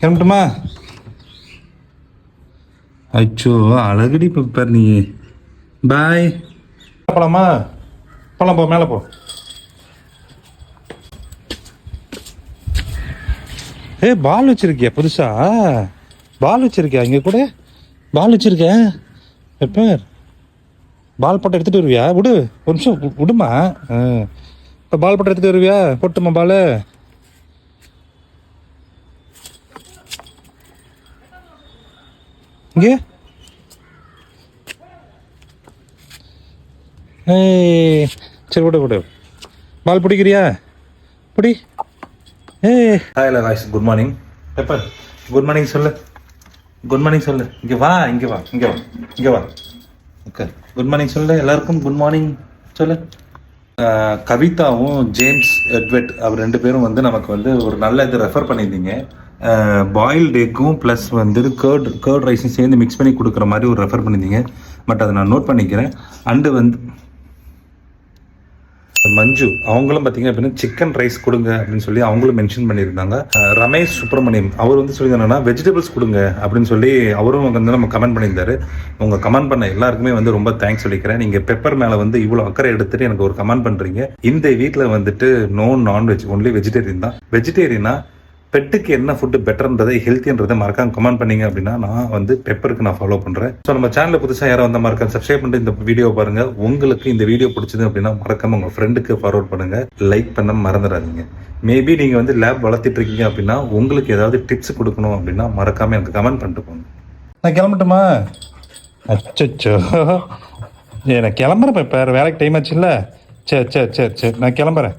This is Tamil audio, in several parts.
கிளம்பட்டுமா? அச்சோ அழகடி பெப்பர் நீ. பாய். போலாமா? போலாம், போ மேலே போ. பால் வச்சிருக்கியா புதுசா? பால் வச்சிருக்கியா இங்கே கூட? பால் வச்சிருக்கேன் பெப்பர். பால் போட்டு எடுத்துகிட்டு வருவியா? விடு ஒரு நிமிஷம் விடுமா. இப்போ பால் போட்டு எடுத்துகிட்டு வருவியா? போட்டுமா பால்? இங்கே சரி விடு விடு. பால் பிடிக்கிறியா? பிடி. Hi guys, good morning. Pepper good morning சொல்லு. குட் மார்னிங் சொல்லு. இங்கே வா, இங்கே வா, இங்கே வா, இங்கே வா. ஓகே, குட் மார்னிங் சொல்லு. எல்லாருக்கும் குட் மார்னிங் சொல்லு. கவிதாவும் ஜேம்ஸ் எட்வெட் அவர் 2 பேரும் வந்து நமக்கு வந்து ஒரு நல்ல இது ரெஃபர் பண்ணியிருந்தீங்க. பாயில்டு எக்கும் ப்ளஸ் வந்து கேர்ட் ரைஸும் சேர்ந்து மிக்ஸ் பண்ணி கொடுக்குற மாதிரி ஒரு ரெஃபர் பண்ணியிருந்தீங்க. பட் அதை நான் நோட் பண்ணிக்கிறேன். அண்டு வந்து மஞ்சு அவங்களும் பார்த்தீங்க அப்படின்னா சிக்கன் ரைஸ் கொடுங்க அப்படின்னு சொல்லி அவங்களும் மென்ஷன் பண்ணியிருந்தாங்க. ரமேஷ் சுப்பிரமணியம் அவர் வந்து சொல்லியிருந்தாங்கன்னா வெஜிடபிள்ஸ் கொடுங்க அப்படின்னு சொல்லி அவரும் வந்து நம்ம கமெண்ட் பண்ணியிருந்தாரு. உங்கள் கமெண்ட் பண்ண எல்லாருக்குமே வந்து ரொம்ப தேங்க்ஸ் சொல்லிக்கிறேன். நீங்கள் பெப்பர் மேலே வந்து இவ்வளோ அக்கறை எடுத்துட்டு எனக்கு ஒரு கமெண்ட் பண்ணுறீங்க. இந்த வீட்டில் வந்துட்டு நோ நான்வெஜ், ஒன்லி வெஜிடேரியன் தான். வெஜிடேரியனா பெட்டுக்கு என்ன ஃபுட்டு பெட்டர்ன்றதை ஹெல்த்தின்றதை மறக்காம கமெண்ட் பண்ணீங்க அப்படின்னா நான் வந்து பெப்பருக்கு நான் ஃபாலோ பண்ணுறேன். ஸோ நம்ம சேனலில் புதுசாக யாரும் வந்த மறக்காம சப்ஸ்கிரைப் பண்ணிட்டு இந்த வீடியோ பாருங்க. உங்களுக்கு இந்த வீடியோ பிடிச்சது அப்படின்னா மறக்காம உங்கள் ஃப்ரெண்டுக்கு ஃபார்வர்ட் பண்ணுங்க. லைக் பண்ண மறந்துடாதீங்க. மேபி நீங்கள் வந்து லேப் வளர்த்திட்டு இருக்கீங்க அப்படின்னா உங்களுக்கு ஏதாவது டிப்ஸ் கொடுக்கணும் அப்படின்னா மறக்காம எனக்கு கமெண்ட் பண்ணிட்டு போங்க. நான் கிளம்பட்டுமா? அச்சோ நான் கிளம்புறேன். இப்போ வேலைக்கு டைம் ஆச்சு இல்லை? சரி சரி சரி சரி நான் கிளம்புறேன்.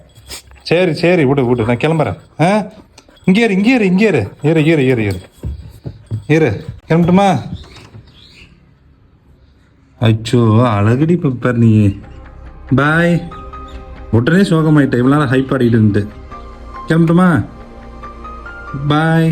சரி சரி விடு நான் கிளம்புறேன். இங்கே இரு கிளம்பட்டுமா? அச்சோ அழகடி பெப்பர் நீ. பாய். உடனே சோகமாயிட்ட. இவ்வளோ நாள் ஹைப் ஆடிட்டு இருந்து. கிளம்பட்டுமா? பாய்.